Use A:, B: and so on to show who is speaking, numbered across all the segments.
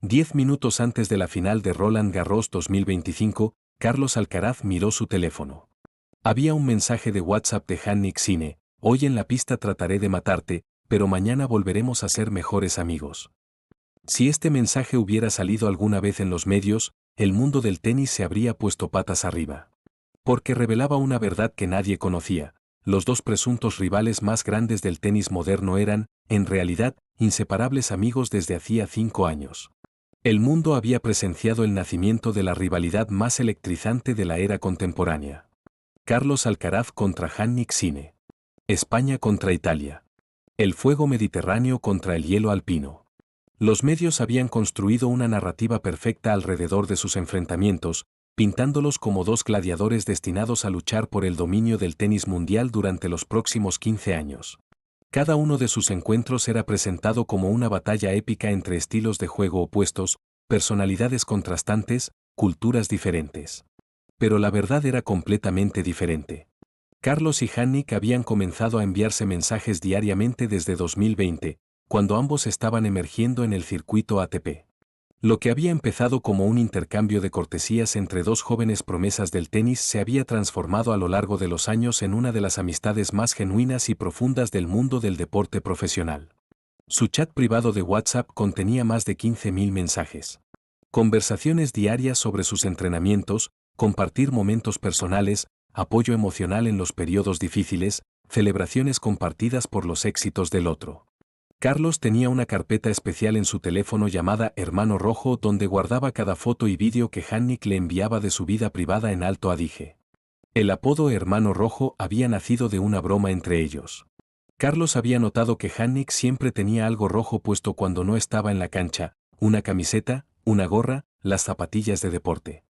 A: 10 minutos antes de la final de Roland Garros 2025, Carlos Alcaraz miró su teléfono. Había un mensaje de WhatsApp de Jannik Sinner: hoy en la pista trataré de matarte, pero mañana volveremos a ser mejores amigos. Si este mensaje hubiera salido alguna vez en los medios, el mundo del tenis se habría puesto patas arriba. Porque revelaba una verdad que nadie conocía: los dos presuntos rivales más grandes del tenis moderno eran, en realidad, inseparables amigos desde hacía 5 años. El mundo había presenciado el nacimiento de la rivalidad más electrizante de la era contemporánea. Carlos Alcaraz contra Jannik Sinner. España contra Italia. El fuego mediterráneo contra el hielo alpino. Los medios habían construido una narrativa perfecta alrededor de sus enfrentamientos, pintándolos como dos gladiadores destinados a luchar por el dominio del tenis mundial durante los próximos 15 años. Cada uno de sus encuentros era presentado como una batalla épica entre estilos de juego opuestos, personalidades contrastantes, culturas diferentes. Pero la verdad era completamente diferente. Carlos y Jannik habían comenzado a enviarse mensajes diariamente desde 2020, cuando ambos estaban emergiendo en el circuito ATP. Lo que había empezado como un intercambio de cortesías entre dos jóvenes promesas del tenis se había transformado a lo largo de los años en una de las amistades más genuinas y profundas del mundo del deporte profesional. Su chat privado de WhatsApp contenía más de 15.000 mensajes. Conversaciones diarias sobre sus entrenamientos, compartir momentos personales, apoyo emocional en los periodos difíciles, celebraciones compartidas por los éxitos del otro. Carlos tenía una carpeta especial en su teléfono llamada Hermano Rojo, donde guardaba cada foto y vídeo que Jannik le enviaba de su vida privada en Alto Adige. El apodo Hermano Rojo había nacido de una broma entre ellos. Carlos había notado que Jannik siempre tenía algo rojo puesto cuando no estaba en la cancha: una camiseta, una gorra, las zapatillas de deporte.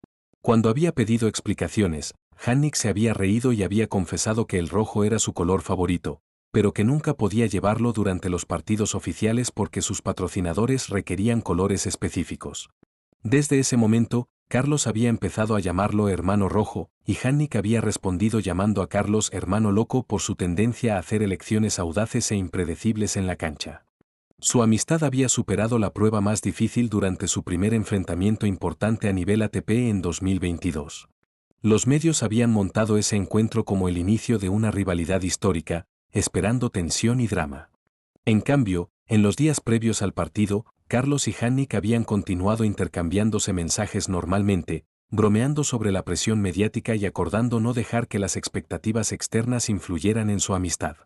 A: Cuando había pedido explicaciones, Jannik se había reído y había confesado que el rojo era su color favorito, pero que nunca podía llevarlo durante los partidos oficiales porque sus patrocinadores requerían colores específicos. Desde ese momento, Carlos había empezado a llamarlo Hermano Rojo, y Jannik había respondido llamando a Carlos Hermano Loco por su tendencia a hacer elecciones audaces e impredecibles en la cancha. Su amistad había superado la prueba más difícil durante su primer enfrentamiento importante a nivel ATP en 2022. Los medios habían montado ese encuentro como el inicio de una rivalidad histórica, esperando tensión y drama. En cambio, en los días previos al partido, Carlos y Jannik habían continuado intercambiándose mensajes normalmente, bromeando sobre la presión mediática y acordando no dejar que las expectativas externas influyeran en su amistad.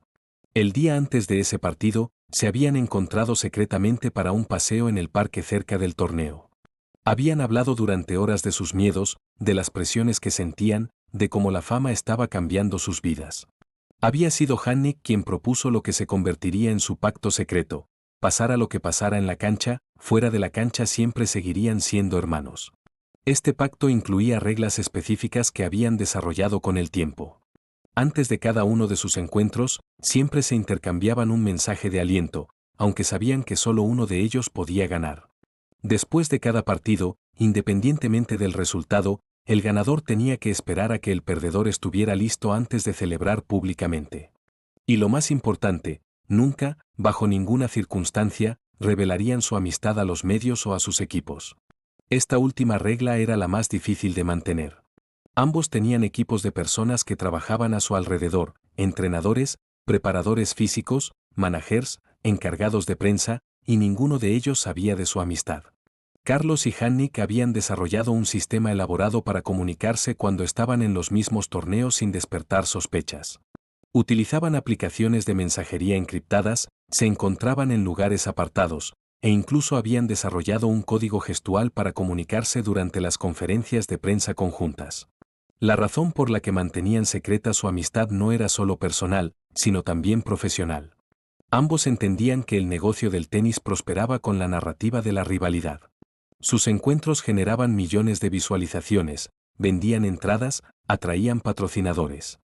A: El día antes de ese partido, se habían encontrado secretamente para un paseo en el parque cerca del torneo. Habían hablado durante horas de sus miedos, de las presiones que sentían, de cómo la fama estaba cambiando sus vidas. Había sido Jannik quien propuso lo que se convertiría en su pacto secreto: pasara lo que pasara en la cancha, fuera de la cancha siempre seguirían siendo hermanos. Este pacto incluía reglas específicas que habían desarrollado con el tiempo. Antes de cada uno de sus encuentros, siempre se intercambiaban un mensaje de aliento, aunque sabían que solo uno de ellos podía ganar. Después de cada partido, independientemente del resultado, el ganador tenía que esperar a que el perdedor estuviera listo antes de celebrar públicamente. Y lo más importante, nunca, bajo ninguna circunstancia, revelarían su amistad a los medios o a sus equipos. Esta última regla era la más difícil de mantener. Ambos tenían equipos de personas que trabajaban a su alrededor: entrenadores, preparadores físicos, managers, encargados de prensa, y ninguno de ellos sabía de su amistad. Carlos y Jannik habían desarrollado un sistema elaborado para comunicarse cuando estaban en los mismos torneos sin despertar sospechas. Utilizaban aplicaciones de mensajería encriptadas, se encontraban en lugares apartados, e incluso habían desarrollado un código gestual para comunicarse durante las conferencias de prensa conjuntas. La razón por la que mantenían secreta su amistad no era solo personal, sino también profesional. Ambos entendían que el negocio del tenis prosperaba con la narrativa de la rivalidad. Sus encuentros generaban millones de visualizaciones, vendían entradas, atraían patrocinadores.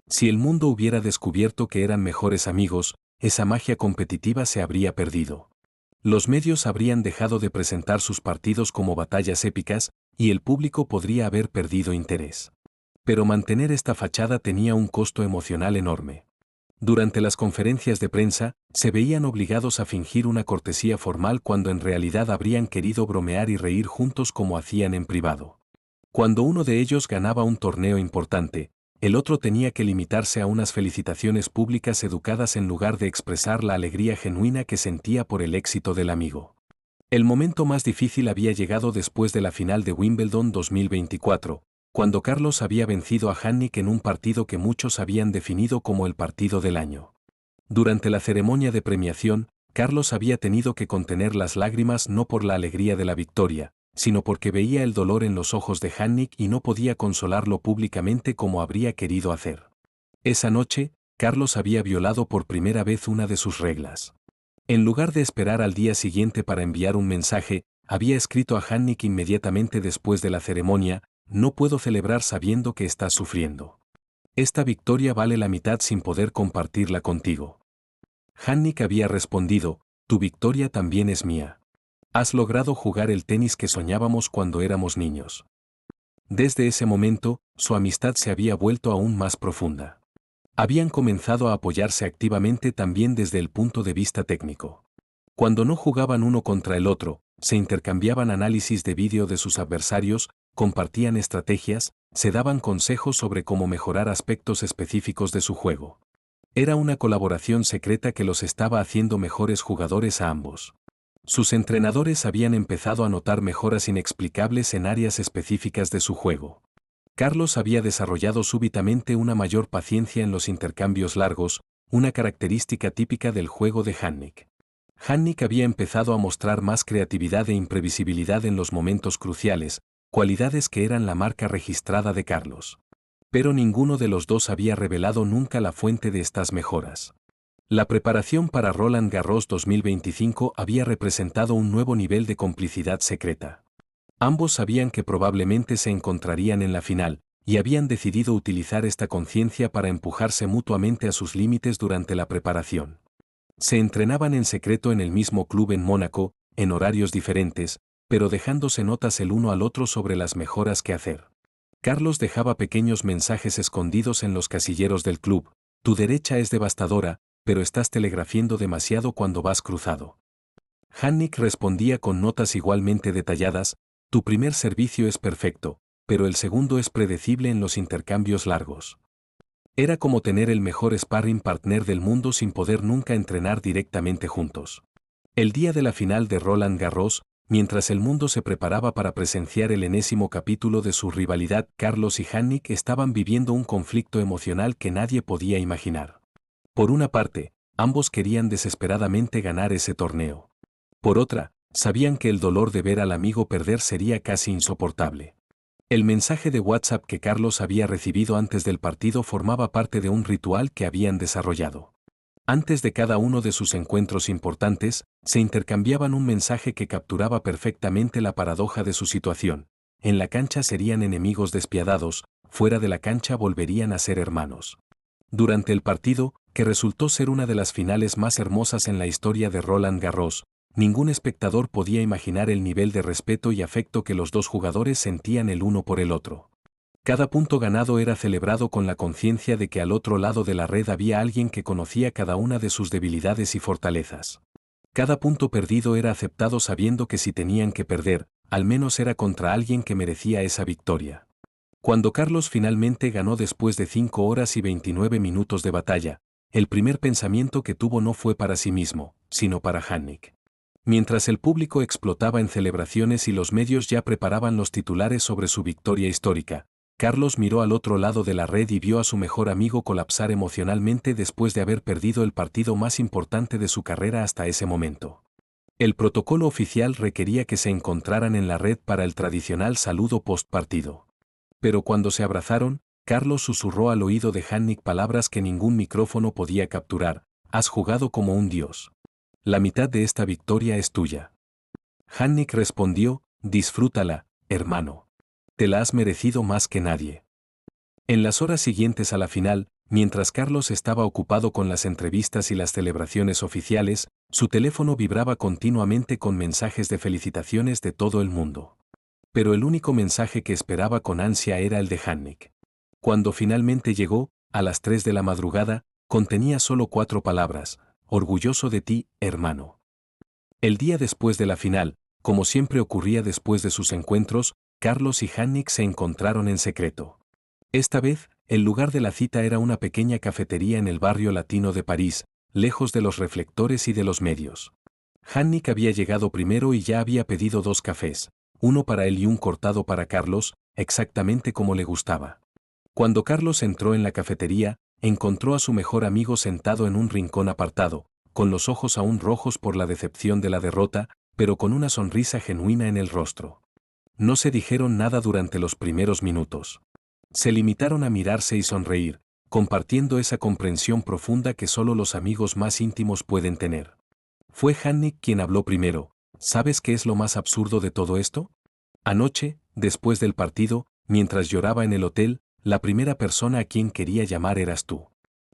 A: Si el mundo hubiera descubierto que eran mejores amigos, esa magia competitiva se habría perdido. Los medios habrían dejado de presentar sus partidos como batallas épicas, y el público podría haber perdido interés. Pero mantener esta fachada tenía un costo emocional enorme. Durante las conferencias de prensa, se veían obligados a fingir una cortesía formal cuando en realidad habrían querido bromear y reír juntos como hacían en privado. Cuando uno de ellos ganaba un torneo importante, el otro tenía que limitarse a unas felicitaciones públicas educadas en lugar de expresar la alegría genuina que sentía por el éxito del amigo. El momento más difícil había llegado después de la final de Wimbledon 2024, cuando Carlos había vencido a Jannik en un partido que muchos habían definido como el partido del año. Durante la ceremonia de premiación, Carlos había tenido que contener las lágrimas no por la alegría de la victoria, sino porque veía el dolor en los ojos de Jannik y no podía consolarlo públicamente como habría querido hacer. Esa noche, Carlos había violado por primera vez una de sus reglas. En lugar de esperar al día siguiente para enviar un mensaje, había escrito a Jannik inmediatamente después de la ceremonia: no puedo celebrar sabiendo que estás sufriendo. Esta victoria vale la mitad sin poder compartirla contigo. Jannik había respondido: tu victoria también es mía. Has logrado jugar el tenis que soñábamos cuando éramos niños. Desde ese momento, su amistad se había vuelto aún más profunda. Habían comenzado a apoyarse activamente también desde el punto de vista técnico. Cuando no jugaban uno contra el otro, se intercambiaban análisis de vídeo de sus adversarios, compartían estrategias, se daban consejos sobre cómo mejorar aspectos específicos de su juego. Era una colaboración secreta que los estaba haciendo mejores jugadores a ambos. Sus entrenadores habían empezado a notar mejoras inexplicables en áreas específicas de su juego. Carlos había desarrollado súbitamente una mayor paciencia en los intercambios largos, una característica típica del juego de Jannik. Jannik había empezado a mostrar más creatividad e imprevisibilidad en los momentos cruciales, cualidades que eran la marca registrada de Carlos. Pero ninguno de los dos había revelado nunca la fuente de estas mejoras. La preparación para Roland Garros 2025 había representado un nuevo nivel de complicidad secreta. Ambos sabían que probablemente se encontrarían en la final, y habían decidido utilizar esta conciencia para empujarse mutuamente a sus límites durante la preparación. Se entrenaban en secreto en el mismo club en Mónaco, en horarios diferentes, pero dejándose notas el uno al otro sobre las mejoras que hacer. Carlos dejaba pequeños mensajes escondidos en los casilleros del club: tu derecha es devastadora, pero estás telegrafiando demasiado cuando vas cruzado. Jannik respondía con notas igualmente detalladas: tu primer servicio es perfecto, pero el segundo es predecible en los intercambios largos. Era como tener el mejor sparring partner del mundo sin poder nunca entrenar directamente juntos. El día de la final de Roland Garros, mientras el mundo se preparaba para presenciar el enésimo capítulo de su rivalidad, Carlos y Jannik estaban viviendo un conflicto emocional que nadie podía imaginar. Por una parte, ambos querían desesperadamente ganar ese torneo. Por otra, sabían que el dolor de ver al amigo perder sería casi insoportable. El mensaje de WhatsApp que Carlos había recibido antes del partido formaba parte de un ritual que habían desarrollado. Antes de cada uno de sus encuentros importantes, se intercambiaban un mensaje que capturaba perfectamente la paradoja de su situación. En la cancha serían enemigos despiadados, fuera de la cancha volverían a ser hermanos. Durante el partido, que resultó ser una de las finales más hermosas en la historia de Roland Garros, ningún espectador podía imaginar el nivel de respeto y afecto que los dos jugadores sentían el uno por el otro. Cada punto ganado era celebrado con la conciencia de que al otro lado de la red había alguien que conocía cada una de sus debilidades y fortalezas. Cada punto perdido era aceptado sabiendo que si tenían que perder, al menos era contra alguien que merecía esa victoria. Cuando Carlos finalmente ganó después de 5 horas y 29 minutos de batalla, el primer pensamiento que tuvo no fue para sí mismo, sino para Jannik. Mientras el público explotaba en celebraciones y los medios ya preparaban los titulares sobre su victoria histórica, Carlos miró al otro lado de la red y vio a su mejor amigo colapsar emocionalmente después de haber perdido el partido más importante de su carrera hasta ese momento. El protocolo oficial requería que se encontraran en la red para el tradicional saludo post-partido. Pero cuando se abrazaron, Carlos susurró al oído de Jannik palabras que ningún micrófono podía capturar: has jugado como un dios. La mitad de esta victoria es tuya. Jannik respondió: disfrútala, hermano. Te la has merecido más que nadie. En las horas siguientes a la final, mientras Carlos estaba ocupado con las entrevistas y las celebraciones oficiales, su teléfono vibraba continuamente con mensajes de felicitaciones de todo el mundo. Pero el único mensaje que esperaba con ansia era el de Jannik. Cuando finalmente llegó, a las 3 de la madrugada, contenía solo 4 palabras: orgulloso de ti, hermano. El día después de la final, como siempre ocurría después de sus encuentros, Carlos y Jannik se encontraron en secreto. Esta vez, el lugar de la cita era una pequeña cafetería en el barrio latino de París, lejos de los reflectores y de los medios. Jannik había llegado primero y ya había pedido 2 cafés, uno para él y un cortado para Carlos, exactamente como le gustaba. Cuando Carlos entró en la cafetería, encontró a su mejor amigo sentado en un rincón apartado, con los ojos aún rojos por la decepción de la derrota, pero con una sonrisa genuina en el rostro. No se dijeron nada durante los primeros minutos. Se limitaron a mirarse y sonreír, compartiendo esa comprensión profunda que solo los amigos más íntimos pueden tener. Fue Jannik quien habló primero. ¿Sabes qué es lo más absurdo de todo esto? Anoche, después del partido, mientras lloraba en el hotel, la primera persona a quien quería llamar eras tú.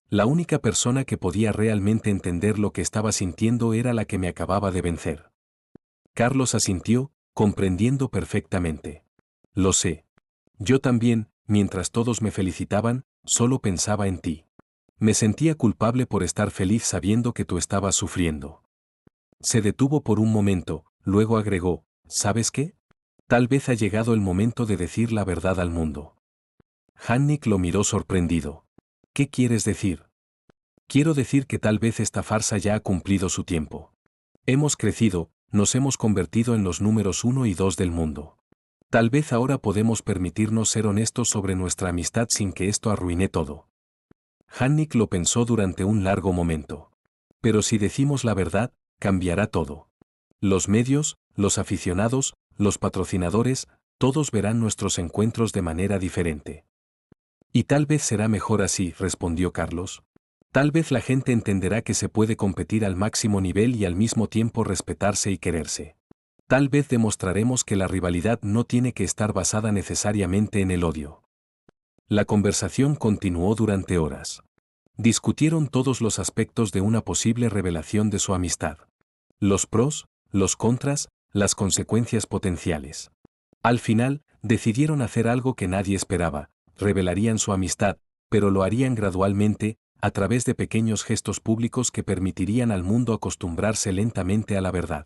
A: La única persona que podía realmente entender lo que estaba sintiendo era la que me acababa de vencer. Carlos asintió, comprendiendo perfectamente. Lo sé. Yo también, mientras todos me felicitaban, solo pensaba en ti. Me sentía culpable por estar feliz sabiendo que tú estabas sufriendo. Se detuvo por un momento, luego agregó: ¿sabes qué? Tal vez ha llegado el momento de decir la verdad al mundo. Jannik lo miró sorprendido. ¿Qué quieres decir? Quiero decir que tal vez esta farsa ya ha cumplido su tiempo. Hemos crecido, nos hemos convertido en los números 1 y 2 del mundo. Tal vez ahora podemos permitirnos ser honestos sobre nuestra amistad sin que esto arruine todo. Jannik lo pensó durante un largo momento. Pero si decimos la verdad, cambiará todo. Los medios, los aficionados, los patrocinadores, todos verán nuestros encuentros de manera diferente. Y tal vez será mejor así, respondió Carlos. Tal vez la gente entenderá que se puede competir al máximo nivel y al mismo tiempo respetarse y quererse. Tal vez demostraremos que la rivalidad no tiene que estar basada necesariamente en el odio. La conversación continuó durante horas. Discutieron todos los aspectos de una posible revelación de su amistad. Los pros, los contras, las consecuencias potenciales. Al final, decidieron hacer algo que nadie esperaba: revelarían su amistad, pero lo harían gradualmente, a través de pequeños gestos públicos que permitirían al mundo acostumbrarse lentamente a la verdad.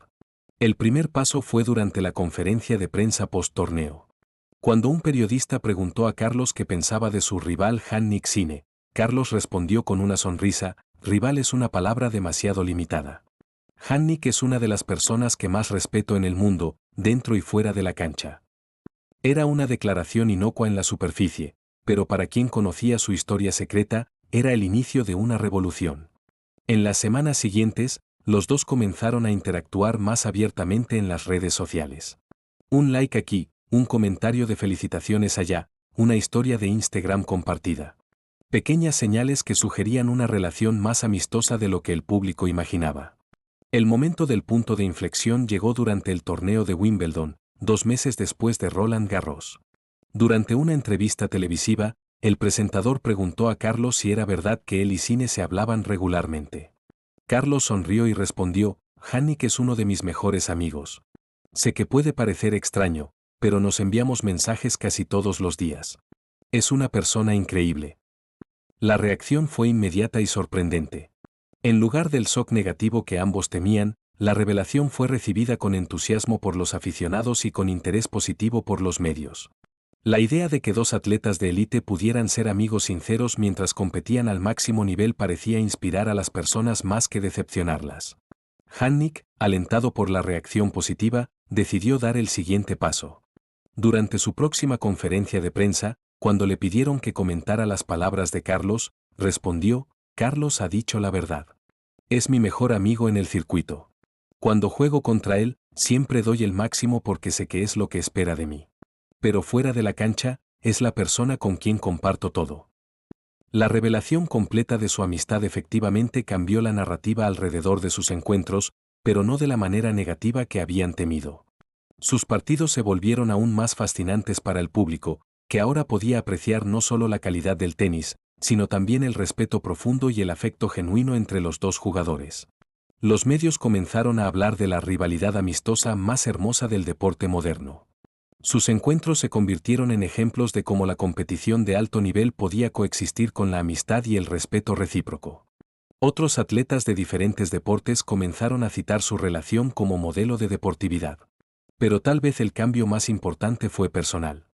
A: El primer paso fue durante la conferencia de prensa post-torneo. Cuando un periodista preguntó a Carlos qué pensaba de su rival Jannik Sinner, Carlos respondió con una sonrisa: rival es una palabra demasiado limitada. Jannik es una de las personas que más respeto en el mundo, dentro y fuera de la cancha. Era una declaración inocua en la superficie, pero para quien conocía su historia secreta, era el inicio de una revolución. En las semanas siguientes, los dos comenzaron a interactuar más abiertamente en las redes sociales. Un like aquí, un comentario de felicitaciones allá, una historia de Instagram compartida. Pequeñas señales que sugerían una relación más amistosa de lo que el público imaginaba. El momento del punto de inflexión llegó durante el torneo de Wimbledon, 2 meses después de Roland Garros. Durante una entrevista televisiva, el presentador preguntó a Carlos si era verdad que él y Sinner se hablaban regularmente. Carlos sonrió y respondió: Jannik es uno de mis mejores amigos. Sé que puede parecer extraño, pero nos enviamos mensajes casi todos los días. Es una persona increíble. La reacción fue inmediata y sorprendente. En lugar del shock negativo que ambos temían, la revelación fue recibida con entusiasmo por los aficionados y con interés positivo por los medios. La idea de que 2 atletas de élite pudieran ser amigos sinceros mientras competían al máximo nivel parecía inspirar a las personas más que decepcionarlas. Jannik, alentado por la reacción positiva, decidió dar el siguiente paso. Durante su próxima conferencia de prensa, cuando le pidieron que comentara las palabras de Carlos, respondió: Carlos ha dicho la verdad. Es mi mejor amigo en el circuito. Cuando juego contra él, siempre doy el máximo porque sé que es lo que espera de mí. Pero fuera de la cancha, es la persona con quien comparto todo. La revelación completa de su amistad efectivamente cambió la narrativa alrededor de sus encuentros, pero no de la manera negativa que habían temido. Sus partidos se volvieron aún más fascinantes para el público, que ahora podía apreciar no solo la calidad del tenis, sino también el respeto profundo y el afecto genuino entre los dos jugadores. Los medios comenzaron a hablar de la rivalidad amistosa más hermosa del deporte moderno. Sus encuentros se convirtieron en ejemplos de cómo la competición de alto nivel podía coexistir con la amistad y el respeto recíproco. Otros atletas de diferentes deportes comenzaron a citar su relación como modelo de deportividad. Pero tal vez el cambio más importante fue personal.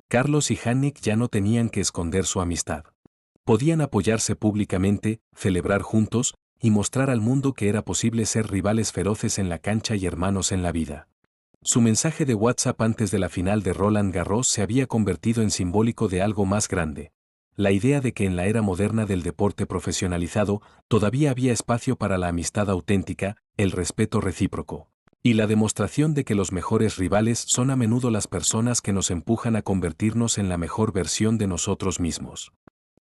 A: Carlos y Jannik ya no tenían que esconder su amistad. Podían apoyarse públicamente, celebrar juntos, y mostrar al mundo que era posible ser rivales feroces en la cancha y hermanos en la vida. Su mensaje de WhatsApp antes de la final de Roland Garros se había convertido en simbólico de algo más grande. La idea de que en la era moderna del deporte profesionalizado todavía había espacio para la amistad auténtica, el respeto recíproco. Y la demostración de que los mejores rivales son a menudo las personas que nos empujan a convertirnos en la mejor versión de nosotros mismos.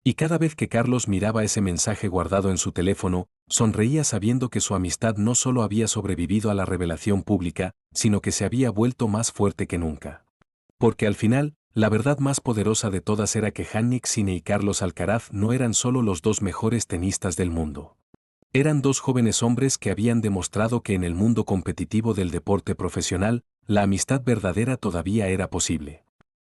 A: Y cada vez que Carlos miraba ese mensaje guardado en su teléfono, sonreía sabiendo que su amistad no solo había sobrevivido a la revelación pública, sino que se había vuelto más fuerte que nunca. Porque al final, la verdad más poderosa de todas era que Jannik Sinner y Carlos Alcaraz no eran solo los dos mejores tenistas del mundo. Eran dos jóvenes hombres que habían demostrado que en el mundo competitivo del deporte profesional, la amistad verdadera todavía era posible.